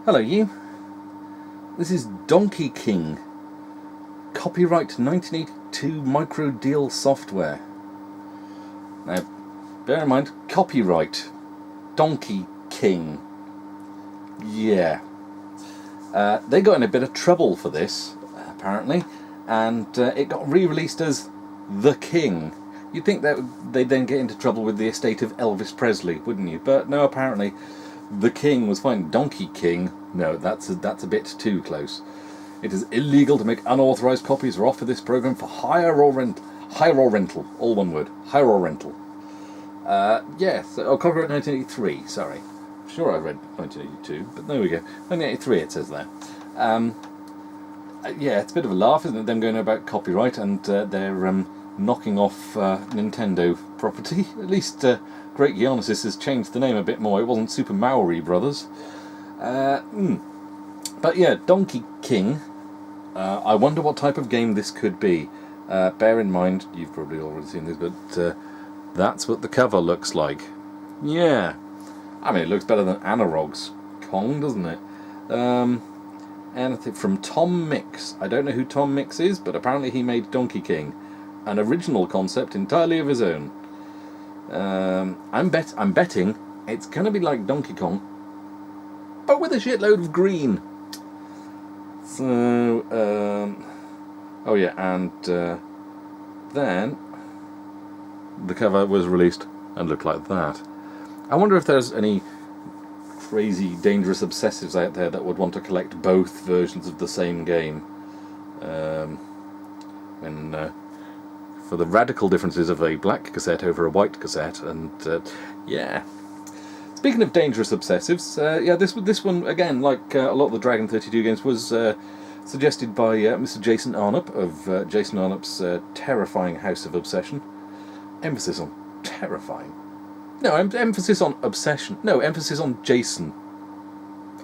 Hello you, this is Donkey King, copyright 1982 micro deal software. Now bear in mind, copyright, Donkey King, yeah. They got in a bit of trouble for this, apparently, and it got re-released as The King. You'd think that they'd then get into trouble with the estate of Elvis Presley, wouldn't you? But no, apparently The King was fine. Donkey King, no, that's a bit too close. It is illegal to make unauthorized copies or offer this program for hire or rental, all one word, hire or rental. Yes, copyright 1983, sorry. Sure I read 1982, but there we go. 1983 it says there. Yeah, it's a bit of a laugh, isn't it, them going about copyright and they're knocking off Nintendo property. At least Great Geonosis has changed the name a bit more. It wasn't Super Maori Brothers. But yeah, Donkey King. I wonder what type of game this could be. Bear in mind, you've probably already seen this, but that's what the cover looks like. Yeah. I mean, it looks better than Analog's Kong, doesn't it? Anything from Tom Mix. I don't know who Tom Mix is, but apparently he made Donkey King. An original concept entirely of his own. I'm betting it's going to be like Donkey Kong, but with a shitload of green. So, oh yeah, and then the cover was released and looked like that. I wonder if there's any crazy, dangerous obsessives out there that would want to collect both versions of the same game. For the radical differences of a black cassette over a white cassette, and yeah. Speaking of dangerous obsessives, yeah, this one again, like a lot of the Dragon 32 games, was suggested by Mr. Jason Arnott of Jason Arnott's terrifying House of Obsession. Emphasis on terrifying. No, emphasis on obsession. No, emphasis on Jason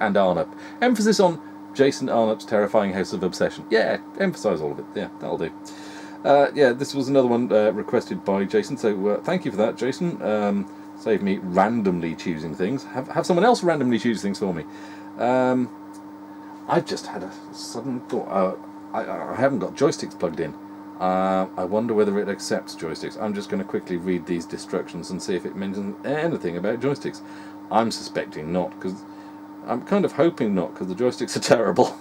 and Arnott. Emphasis on Jason Arnott's terrifying House of Obsession. Yeah, emphasise all of it. Yeah, that'll do. Yeah, this was another one requested by Jason, so thank you for that, Jason. Save me randomly choosing things. Have someone else randomly choose things for me. I've just had a sudden thought. I haven't got joysticks plugged in. I wonder whether it accepts joysticks. I'm just going to quickly read these instructions and see if it mentions anything about joysticks. I'm suspecting not, because I'm kind of hoping not, because the joysticks are terrible.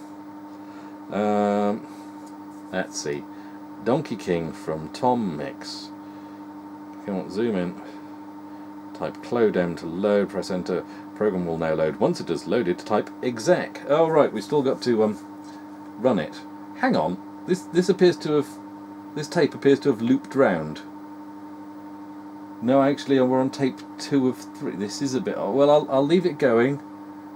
Let's see. Donkey King from Tom Mix. Come on, zoom in. Type clodem to load, press enter. Program will now load. Once it has loaded, type exec. Oh right, we still got to run it. Hang on. This tape appears to have looped round. No, actually, we're on tape 2 of 3. This is a bit... Well, I'll leave it going.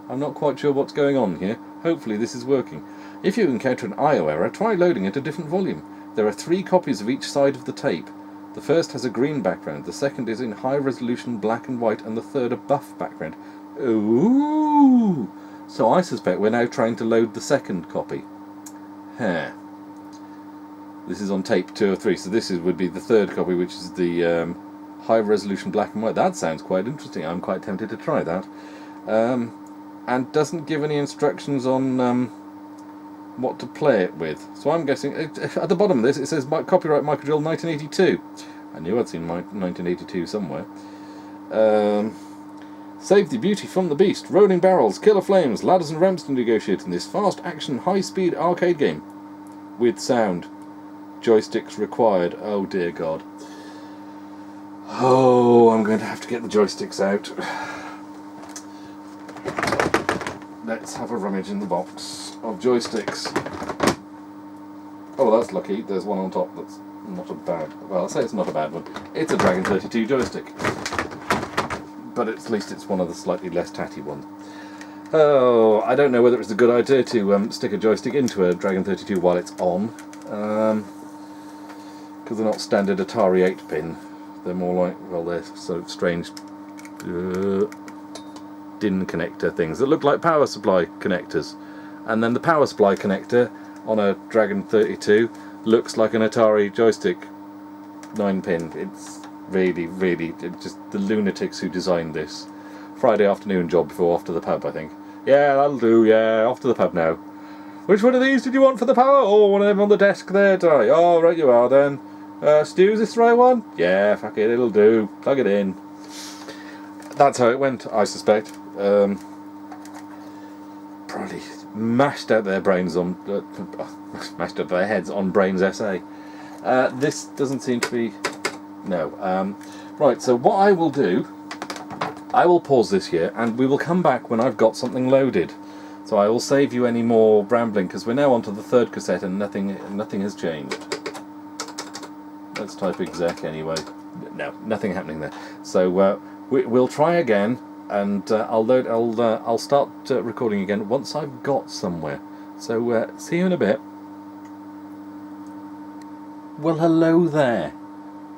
I'm not quite sure what's going on here. Hopefully this is working. If you encounter an I/O error, try loading at a different volume. There are 3 copies of each side of the tape. The first has a green background, the second is in high resolution black and white, and the third a buff background. Ooh! So I suspect we're now trying to load the second copy. Huh. This is on tape 2 or 3, so this would be the third copy, which is the high resolution black and white. That sounds quite interesting. I'm quite tempted to try that. And doesn't give any instructions on what to play it with. So I'm guessing, at the bottom of this, it says copyright Microdrill 1982. I knew I'd seen 1982 somewhere. Save the beauty from the beast. Rolling barrels, killer flames, ladders and ramps to negotiate in this fast action, high-speed arcade game. With sound. Joysticks required. Oh dear God. Oh, I'm going to have to get the joysticks out. Let's have a rummage in the box of joysticks. Oh, that's lucky. There's one on top that's not a bad... Well, I'll say it's not a bad one. It's a Dragon 32 joystick. But at least it's one of the slightly less tatty ones. Oh, I don't know whether it's a good idea to stick a joystick into a Dragon 32 while it's on. Because they're not standard Atari 8-pin. They're more like, well, they're sort of strange... DIN connector things that look like power supply connectors, and then the power supply connector on a Dragon 32 looks like an Atari joystick 9-pin. It's really just the lunatics who designed this. Friday afternoon job before off to the pub, I think. Yeah, that'll do, yeah, off to the pub now. Which one of these did you want for the power? Oh, one of them on the desk there, Di. Oh, right you are then. Stu, is this the right one? Yeah, fuck it, it'll do. Plug it in. That's how it went, I suspect. Probably mashed out their brains on... mashed out their heads on Brains SA. This doesn't seem to be... No. Right, so what I will do... I will pause this here, and we will come back when I've got something loaded. So I will save you any more rambling, because we're now on to the third cassette and nothing has changed. Let's type exec anyway. No, nothing happening there. So we'll try again, and I'll start recording again once I've got somewhere. So see you in a bit. Well, hello there.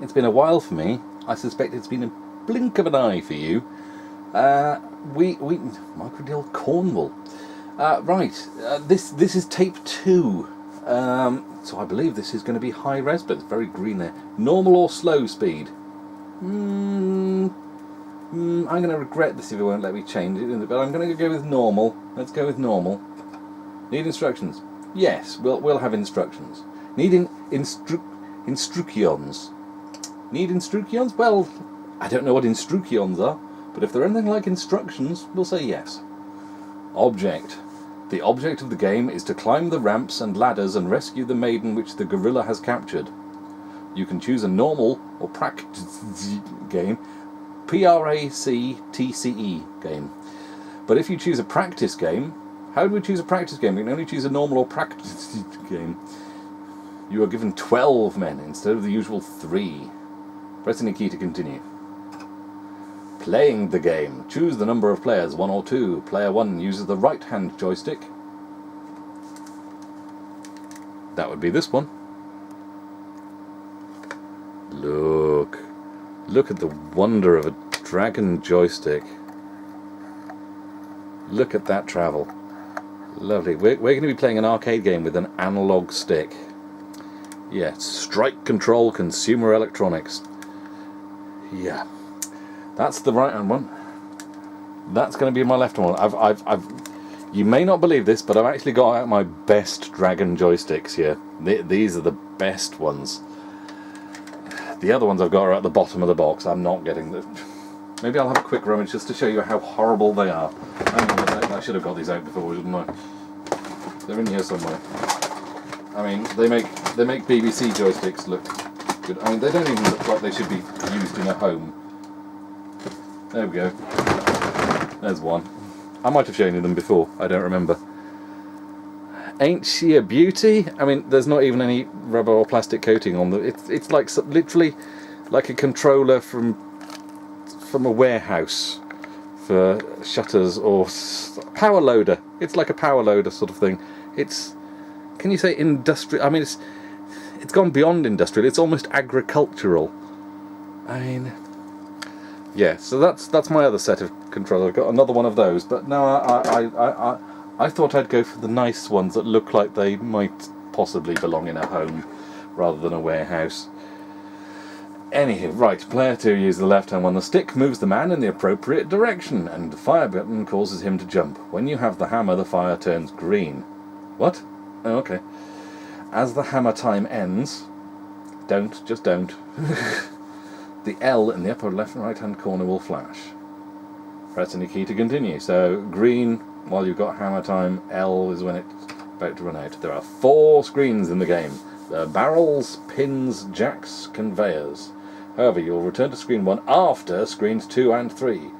It's been a while for me. I suspect it's been a blink of an eye for you. Microdeal Cornwall. Right, this is tape 2. So I believe this is going to be high res, but it's very green there. Normal or slow speed? I'm going to regret this if it won't let me change it, but I'm going to go with normal. Let's go with normal. Need instructions? Yes, we'll have instructions. Needing instructions. Need instructions? Well, I don't know what instructions are, but if they're anything like instructions, we'll say yes. Object. The object of the game is to climb the ramps and ladders and rescue the maiden which the gorilla has captured. You can choose a normal or practice game, PRACTCE game. But if you choose a practice game, how do we choose a practice game? We can only choose a normal or practice game. You are given 12 men instead of the usual 3. Press any key to continue. Playing the game. Choose the number of players, 1 or 2. Player 1 uses the right-hand joystick. That would be this one. Look at the wonder of a dragon joystick. Look at that travel. Lovely. We're going to be playing an arcade game with an analog stick. Yeah, Strike Control Consumer Electronics. Yeah. That's the right-hand one. That's going to be my left-hand one. You may not believe this, but I've actually got out my best dragon joysticks here. These are the best ones. The other ones I've got are at the bottom of the box. I'm not getting the... Maybe I'll have a quick rummage just to show you how horrible they are. Hang on a second, I should have got these out before, shouldn't I? They're in here somewhere. I mean, they make BBC joysticks look good. I mean, they don't even look like they should be used in a home. There we go. There's one. I might have shown you them before. I don't remember. Ain't she a beauty? I mean, there's not even any rubber or plastic coating on them. It's like literally like a controller from a warehouse for shutters or power loader. It's like a power loader sort of thing. It's, can you say industrial? I mean, it's gone beyond industrial. It's almost agricultural. I mean, yeah. So that's my other set of controllers. I've got another one of those, but no, I thought I'd go for the nice ones that look like they might possibly belong in a home rather than a warehouse. Anywho, right, player 2 uses the left-hand one. The stick moves the man in the appropriate direction, and the fire button causes him to jump. When you have the hammer, the fire turns green. What? Oh, okay. As the hammer time ends... Just don't. The L in the upper left and right-hand corner will flash. Press any key to continue. So, green while you've got hammer time, L is when it's about to run out. There are 4 screens in the game. There are barrels, pins, jacks, conveyors. However, you'll return to screen 1 after screens 2 and 3.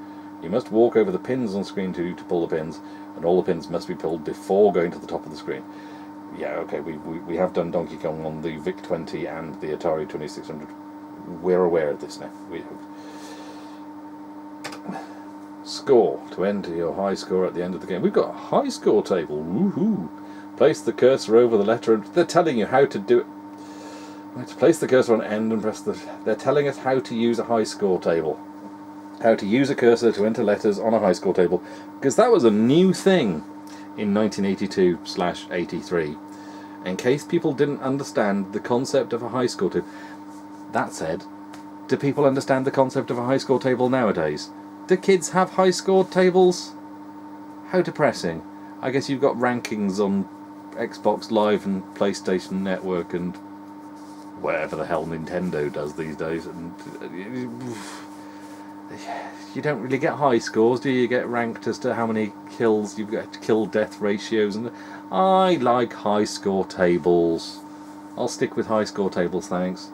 You must walk over the pins on screen 2 to pull the pins, and all the pins must be pulled before going to the top of the screen. Yeah, okay, we have done Donkey Kong on the VIC-20 and the Atari 2600. We're aware of this now. We have. Score. To enter your high score at the end of the game. We've got a high score table. Woohoo! Place the cursor over the letter, and they're telling you how to do it. Right, place the cursor on end and press the... They're telling us how to use a high score table. How to use a cursor to enter letters on a high score table. Because that was a new thing in 1982/83. In case people didn't understand the concept of a high score table. That said, do people understand the concept of a high score table nowadays? Do kids have high score tables? How depressing. I guess you've got rankings on Xbox Live and PlayStation Network and whatever the hell Nintendo does these days, and you don't really get high scores, do you? You get ranked as to how many kills you've got, kill-death ratios, and I like high score tables. I'll stick with high score tables, thanks.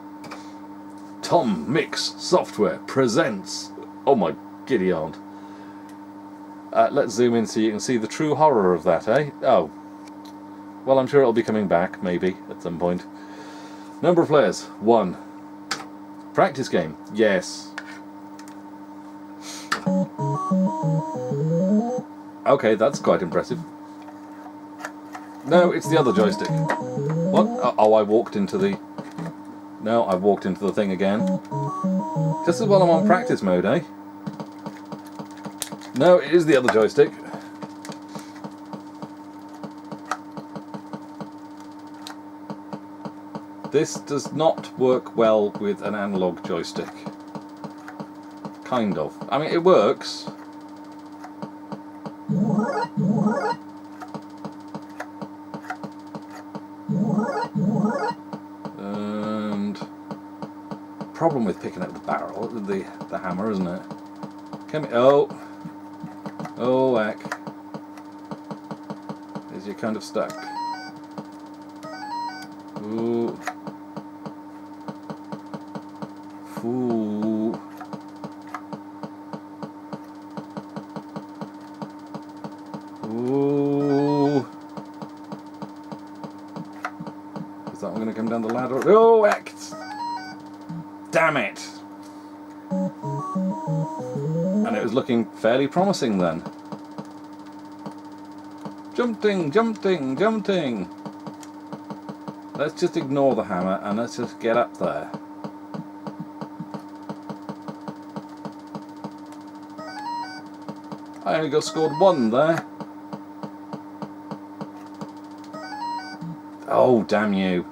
Tom Mix Software presents... Oh my giddy aunt. Let's zoom in so you can see the true horror of that, eh? Oh. Well, I'm sure it'll be coming back, maybe, at some point. Number of players, 1. Practice game, yes. Okay, that's quite impressive. No, it's the other joystick. What? Oh, I walked into the... No, I walked into the thing again. Just as well I'm on practice mode, eh? No, it is the other joystick. This does not work well with an analog joystick. Kind of. I mean, it works. And problem with picking up the barrel, the hammer, isn't it? Come here. Oh, heck. Is you're kind of stuck. Ooh. Ooh. Ooh. Is that one going to come down the ladder? Oh, heck! Damn it! And it was looking fairly promising then. Jumping, jumping, jumping! Let's just ignore the hammer and let's just get up there. I only got scored 1 there. Oh, damn you.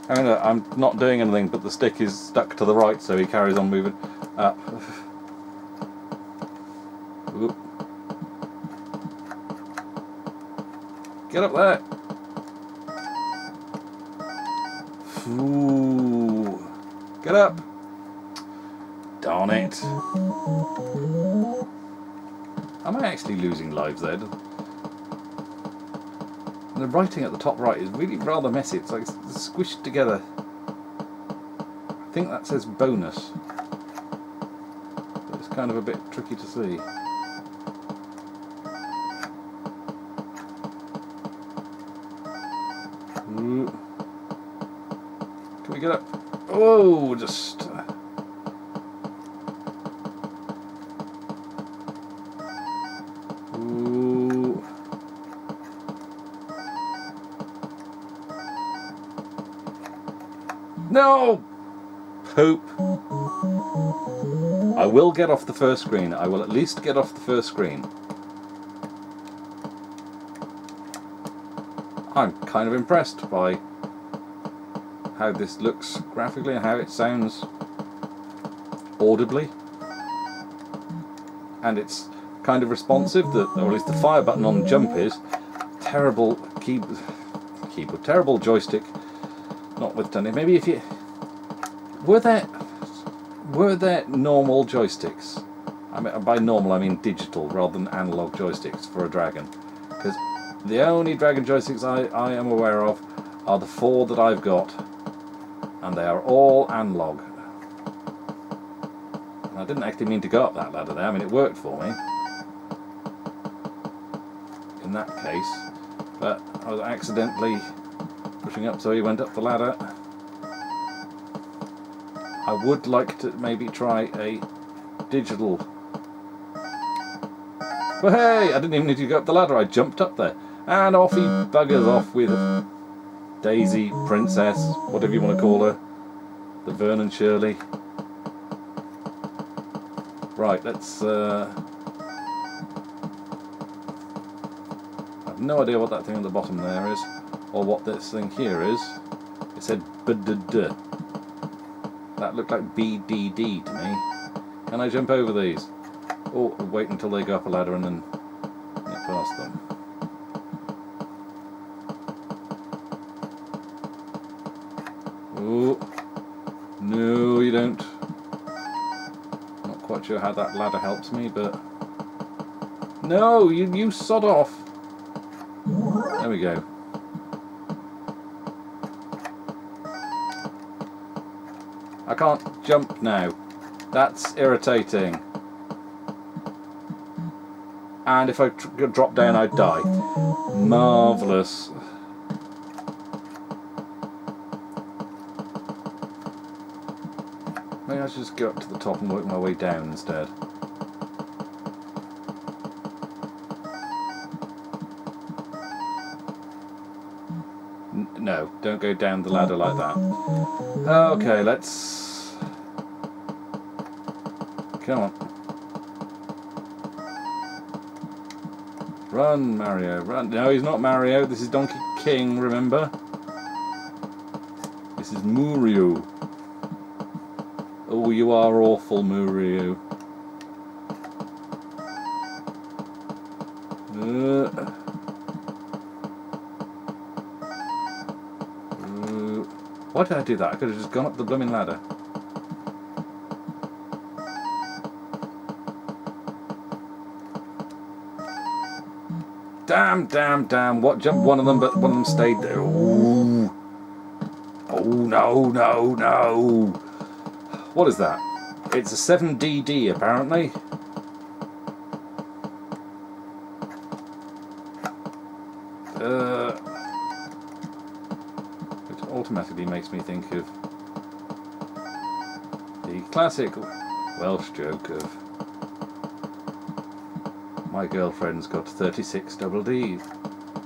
I'm not doing anything, but the stick is stuck to the right, so he carries on moving up. Ooh. Get up there. Ooh. Get up. Darn it. Am I actually losing lives there? And the writing at the top right is really rather messy. It's like squished together. I think that says bonus. But it's kind of a bit tricky to see. Ooh. Can we get up? Oh, just... Ooh. No! Poop. I will get off the first screen. I will at least get off the first screen. I'm kind of impressed by how this looks graphically and how it sounds audibly. And it's kind of responsive, or at least the fire button on jump is. Terrible keyboard, terrible joystick, notwithstanding. Maybe if you... Were there normal joysticks? I mean, by normal I mean digital rather than analog joysticks for a Dragon. Because the only Dragon joysticks I am aware of are the 4 that I've got. And they are all analog. And I didn't actually mean to go up that ladder there. I mean, it worked for me in that case. But I was accidentally pushing up, so he went up the ladder. I would like to maybe try a digital... But hey, I didn't even need to go up the ladder, I jumped up there. And off he buggers off with Daisy, Princess, whatever you want to call her. The Vernon Shirley. Right, let's... I have no idea what that thing at the bottom there is, or what this thing here is. It said BDD. That looked like BDD to me. Can I jump over these? Or wait until they go up a ladder and then get past them? Oh, no, you don't. Not quite sure how that ladder helps me, but no, you sod off. There we go. I can't jump now. That's irritating. And if I drop down, I'd die. Marvellous. Maybe I should just go up to the top and work my way down instead. No, don't go down the ladder like that. Okay, let's... Come on. Run, Mario, run. No, he's not Mario. This is Donkey King, remember? This is Mario. Oh, you are awful, Mario. Why did I do that? I could have just gone up the blooming ladder. Damn, damn, damn. What jumped one of them, but one of them stayed there. Ooh. Oh, no, no, no. What is that? It's a 7DD, apparently. Which automatically makes me think of the classic Welsh joke of my girlfriend's got 36 double D's.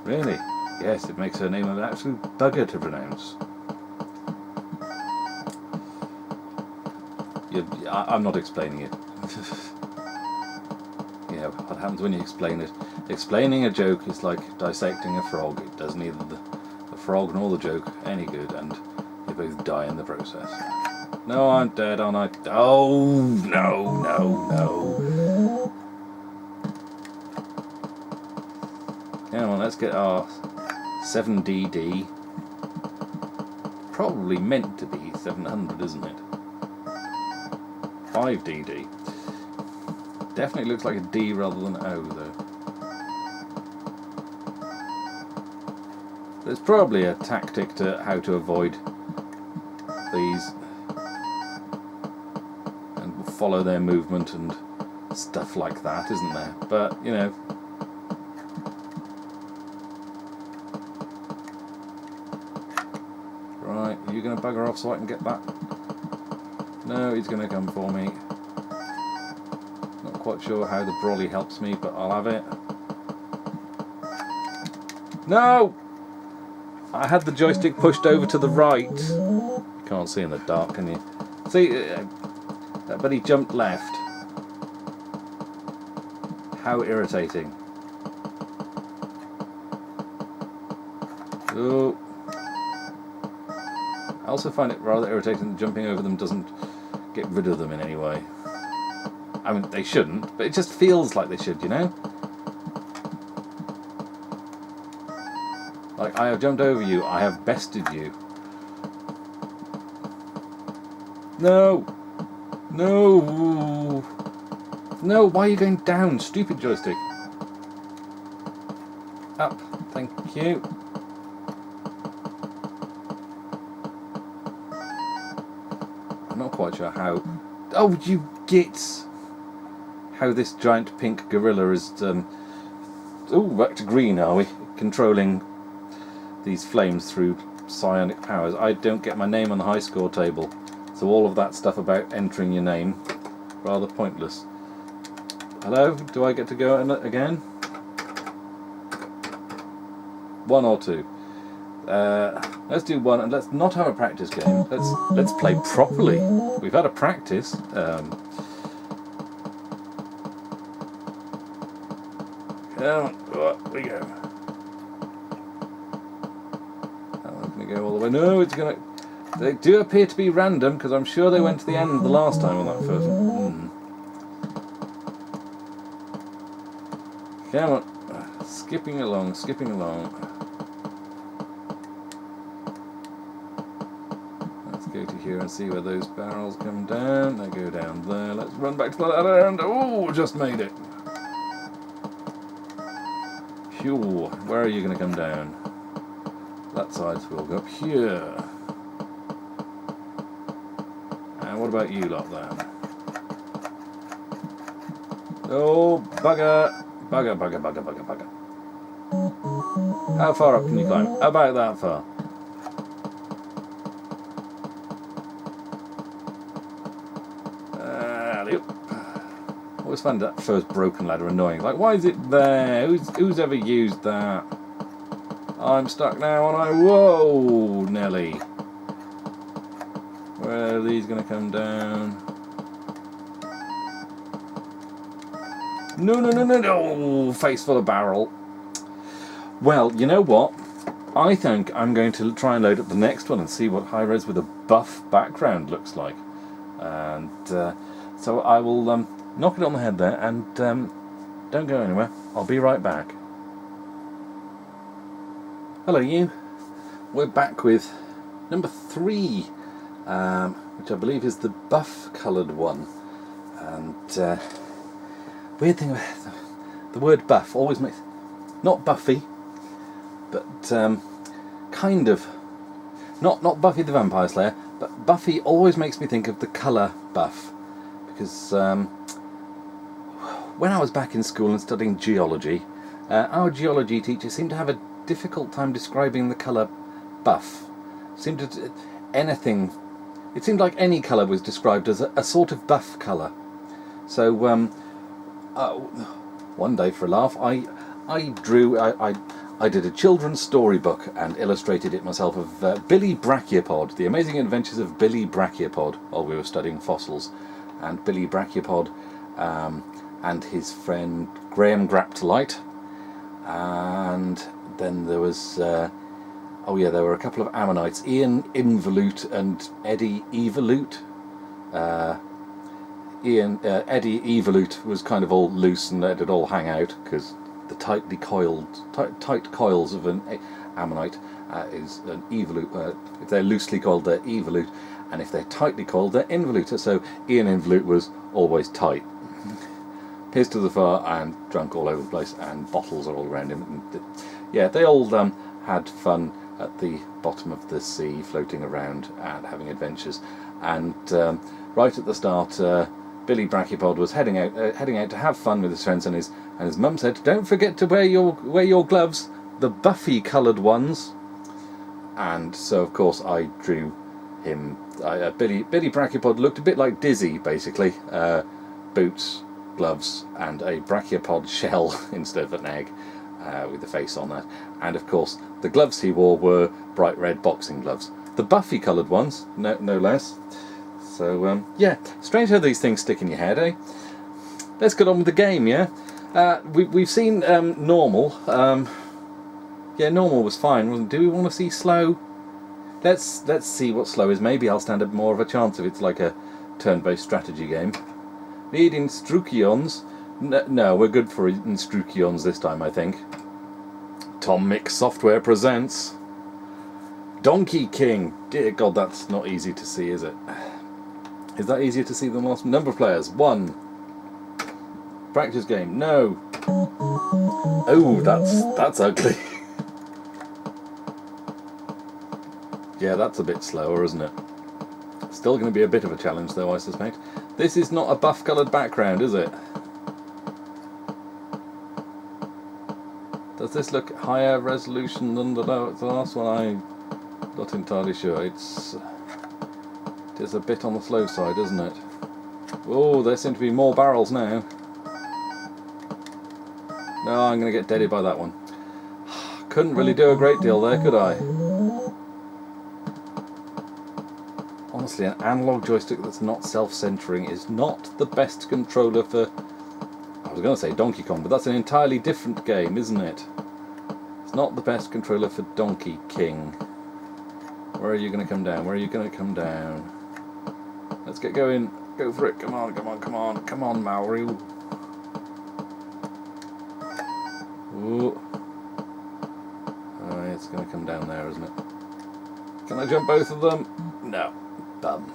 Really? Yes, it makes her name an absolute bugger to pronounce. I'm not explaining it. You know, what happens when you explain it? Explaining a joke is like dissecting a frog. It does neither the frog nor the joke any good, and they both die in the process. No, I'm dead, aren't I? Oh, no, no, no. Come on, let's get our 7DD. Probably meant to be 700, isn't it? 5DD. Definitely looks like a D rather than O, though. There's probably a tactic to how to avoid these and follow their movement and stuff like that, isn't there? But, you know. Right, are you going to bugger off so I can get that? No, he's going to come for me. Not quite sure how the brolly helps me, but I'll have it. No! I had the joystick pushed over to the right. You can't see in the dark, can you? See, but he jumped left. How irritating. Oh. I also find it rather irritating that jumping over them doesn't get rid of them in any way. I mean, they shouldn't, but it just feels like they should, you know? Like, I have jumped over you, I have bested you. No! No! No, why are you going down, stupid joystick? Up, thank you. I'm not quite sure how... Oh, you gits! How this giant pink gorilla is... Oh, back to green, are we? Controlling these flames through psionic powers. I don't get my name on the high score table, so all of that stuff about entering your name, rather pointless. Hello? Do I get to go again? One or two. Let's do one, and let's not have a practice game. Let's play properly. We've had a practice. Up we go. I'm going to go all the way. No, it's going to... They do appear to be random, because I'm sure they went to the end the last time on that first one. Come on. Skipping along, skipping along. Let's go to here and see where those barrels come down. They go down there. Let's run back to the ladder and... Oh, just made it. Phew. Where are you going to come down? That side, so we'll go up here. And what about you lot then? Oh, bugger. Bugger, bugger, bugger, bugger, bugger. How far up can you climb? About that far. Always find that first broken ladder annoying. Like, why is it there? Who's ever used that? I'm stuck now, aren't I? Whoa, Nelly. Where are these going to come down? No, no, no, no, no! Face full of barrel. Well, you know what? I think I'm going to try and load up the next one and see what high-res with a buff background looks like. And so I will knock it on the head there, and don't go anywhere. I'll be right back. Hello, you. We're back with number 3, which I believe is the buff-coloured one. And weird thing about the word buff always makes, not Buffy, but kind of, not Buffy the Vampire Slayer, but Buffy always makes me think of the colour buff, because when I was back in school and studying geology, our geology teacher seemed to have a difficult time describing the colour buff. It seemed like any colour was described as a sort of buff colour. So one day, for a laugh, I did a children's storybook and illustrated it myself of Billy Brachiopod, the amazing adventures of Billy Brachiopod, while we were studying fossils. And Billy Brachiopod and his friend Graham Graptolite, and then there was there were a couple of ammonites, Ian Involute and Eddie Evolute. Eddie Evolute was kind of all loose and let it all hang out, because the tight coils of an ammonite is an evolute. If they're loosely coiled, they're evolute, and if they're tightly coiled, they're involute. So Ian Involute was always tight. Here's to the far, and drunk all over the place, and bottles are all around him. And, yeah, they all had fun at the bottom of the sea, floating around and having adventures. And right at the start, Billy Brachiopod was heading out to have fun with his friends, and his mum said, "Don't forget to wear your gloves, the Buffy-coloured ones." And so, of course, I drew him. Billy Brachiopod looked a bit like Dizzy, basically. Boots, gloves, and a brachiopod shell instead of an egg, with the face on that. And of course, the gloves he wore were bright red boxing gloves, the Buffy-coloured ones, no less. So yeah, strange how these things stick in your head, eh? Let's get on with the game, yeah. We've seen normal. Yeah, normal was fine, wasn't it? Do we want to see slow? Let's see what slow is. Maybe I'll stand up more of a chance if it's like a turn-based strategy game. Need instructions? No, we're good for instructions this time, I think. Tom Mix Software presents Donkey King. Dear God, that's not easy to see, is it? Is that easier to see than last? Number of players, 1. Practice game, no. Oh, that's ugly. Yeah, that's a bit slower, isn't it? Still going to be a bit of a challenge, though, I suspect. This is not a buff-coloured background, is it? Does this look higher resolution than the last one? I'm not entirely sure. It is a bit on the slow side, isn't it? Oh, there seem to be more barrels now. No, I'm going to get deaded by that one. Couldn't really do a great deal there, could I? Honestly, an analog joystick that's not self-centering is not the best controller for... I was going to say Donkey Kong, but that's an entirely different game, isn't it? It's not the best controller for Donkey King. Where are you going to come down? Where are you going to come down? Let's get going. Go for it. Come on, come on, come on. Come on, Mario. Ooh. Oh, it's going to come down there, isn't it? Can I jump both of them? No. Bum.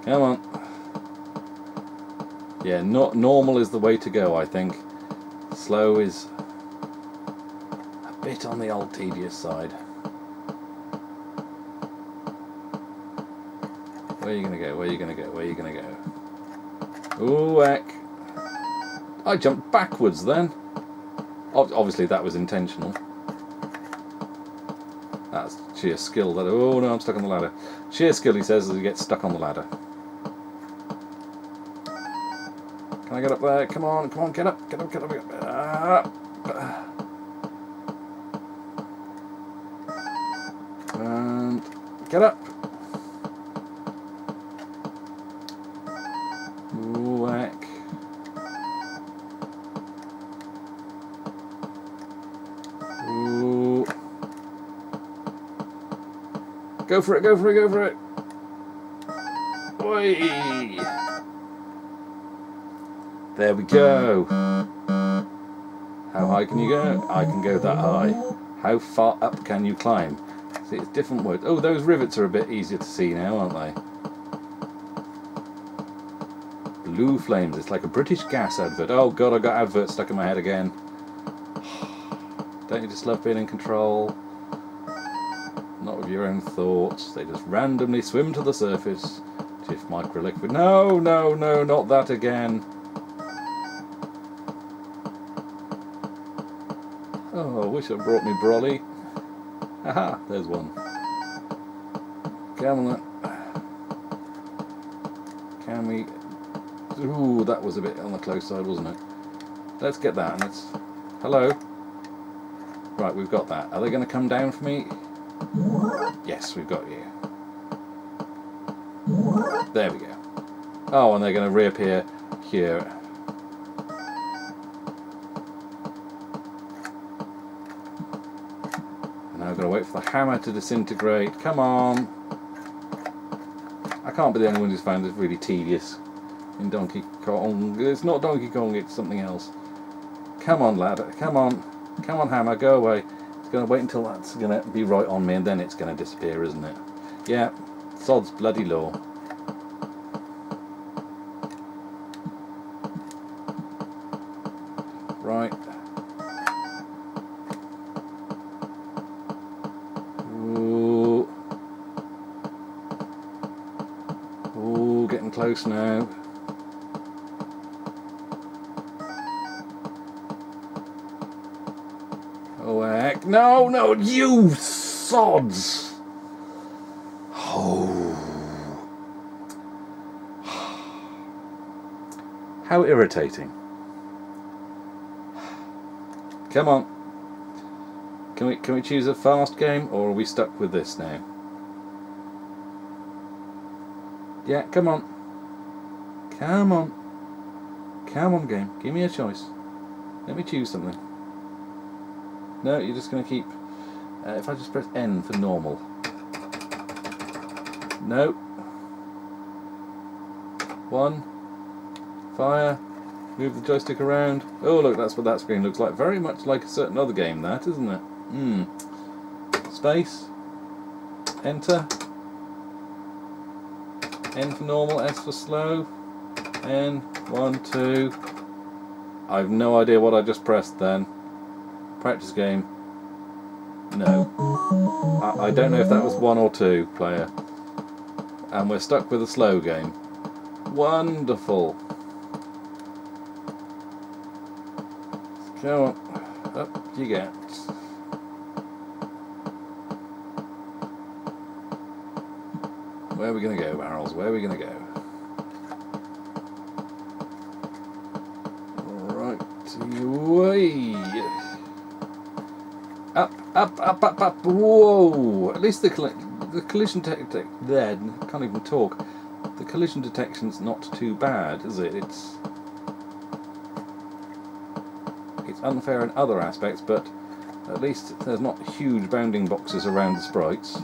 Come on. Yeah, not normal is the way to go, I think. Slow is a bit on the old tedious side. Where are you going to go? Where are you going to go? Where are you going to go? Ooh, heck. I jumped backwards then. Obviously that was intentional. That's sheer skill. That. Oh no, I'm stuck on the ladder. Sheer skill, he says, as he gets stuck on the ladder. Can I get up there? Come on, come on, get up, get up, get up, get up. And get up. Ooh, heck. Ooh. Go for it, go for it, go for it. Oi. There we go. How high can you go? I can go that high. How far up can you climb? See, it's different words. Oh, those rivets are a bit easier to see now, aren't they? Blue flames. It's like a British gas advert. Oh god, I got adverts stuck in my head again. Don't you just love being in control? Not with your own thoughts. They just randomly swim to the surface. Jiff microliquid. No, no, no, not that again. Oh, I wish I brought me brolly. Haha, there's one. Come on. Can we... Ooh, that was a bit on the close side, wasn't it? Let's get that. And let's... Hello? Right, we've got that. Are they going to come down for me? Yes, we've got you. There we go. Oh, and they're going to reappear here. And now I've got to wait for the hammer to disintegrate. Come on. I can't be the only one who's found this really tedious in Donkey Kong. It's not Donkey Kong, it's something else. Come on, lad. Come on. Come on, hammer. Go away. It's going to wait until that's going to be right on me, and then it's going to disappear, isn't it? Yeah. Sod's bloody law. Right. Ooh. Ooh, getting close now. Oh heck. No, no, you sods! Oh. How irritating. Come on. Can we choose a fast game, or are we stuck with this now? Yeah, come on. Come on. Come on, game. Give me a choice. Let me choose something. No, you're just going to keep... if I just press N for normal. No. One. Fire. Move the joystick around. Oh, look, that's what that screen looks like. Very much like a certain other game, that, isn't it? Space. Enter. N for normal, S for slow. N. 1, 2. I've no idea what I just pressed then. Practice game. No. I don't know if that was 1 or 2, player. And we're stuck with a slow game. Wonderful. Come on. Up you get. Where are we going to go, Barrels? Where are we going to go? Right. Way. Up, up, up, up, up. Whoa. At least the collision detector... There, I can't even talk. The collision detection's not too bad, is it? It's unfair in other aspects, but at least there's not huge bounding boxes around the sprites. It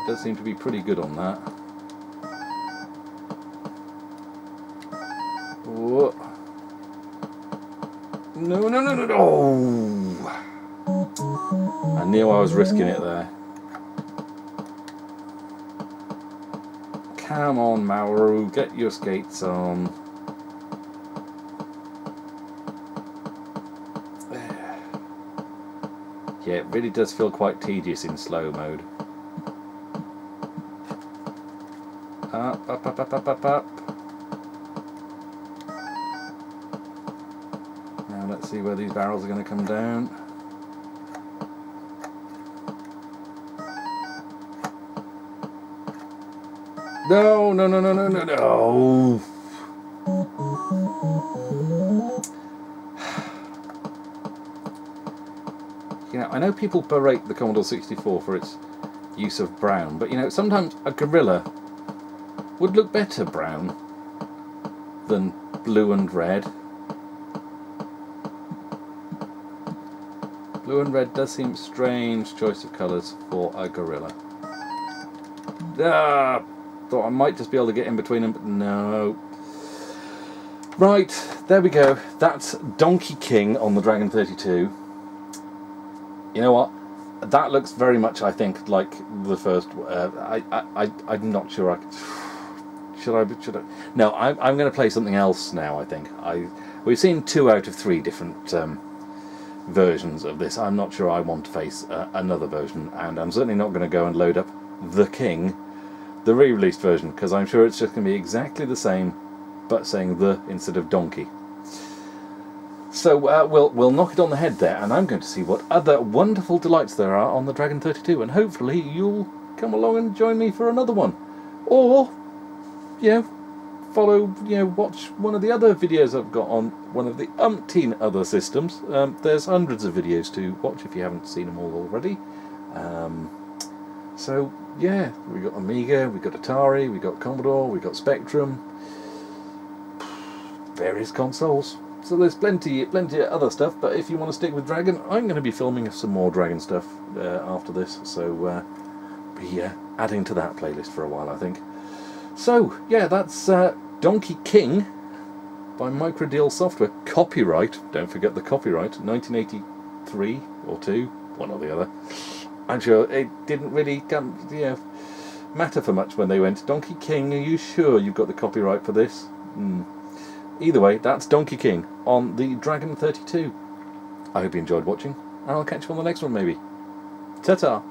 does seem to be pretty good on that. No, no, no, no, no. Oh! I knew I was risking it there. Come on, Mauru, get your skates on. Yeah, it really does feel quite tedious in slow mode. Up, up, up, up, up, up, up. Now let's see where these barrels are going to come down. No, no, no, no, no, no, no. You know, I know people berate the Commodore 64 for its use of brown, but you know, sometimes a gorilla would look better brown than blue and red. Blue and red does seem a strange choice of colours for a gorilla. Ah, thought I might just be able to get in between them, but no. Right, there we go. That's Donkey King on the Dragon 32. You know what? That looks very much, I think, like the first. I'm not sure. Should I? No, I'm going to play something else now. I think we've seen 2 out of 3 different versions of this. I'm not sure I want to face another version, and I'm certainly not going to go and load up The King, the re-released version, because I'm sure it's just going to be exactly the same, but saying the instead of donkey. So we'll knock it on the head there, and I'm going to see what other wonderful delights there are on the Dragon 32, and hopefully you'll come along and join me for another one, or follow, watch one of the other videos I've got on one of the umpteen other systems. There's hundreds of videos to watch if you haven't seen them all already. So yeah, we got Amiga, we got Atari, we got Commodore, we got Spectrum, various consoles. So there's plenty of other stuff, but if you want to stick with Dragon, I'm going to be filming some more Dragon stuff after this, so be adding to that playlist for a while, I think. So yeah, that's Donkey King by Microdeal Software. Copyright, don't forget the copyright, 1983 or 2, one or the other. I'm sure it didn't really matter for much when they went, Donkey King, are you sure you've got the copyright for this? Either way, that's Donkey King on the Dragon 32. I hope you enjoyed watching, and I'll catch you on the next one maybe. Ta-ta!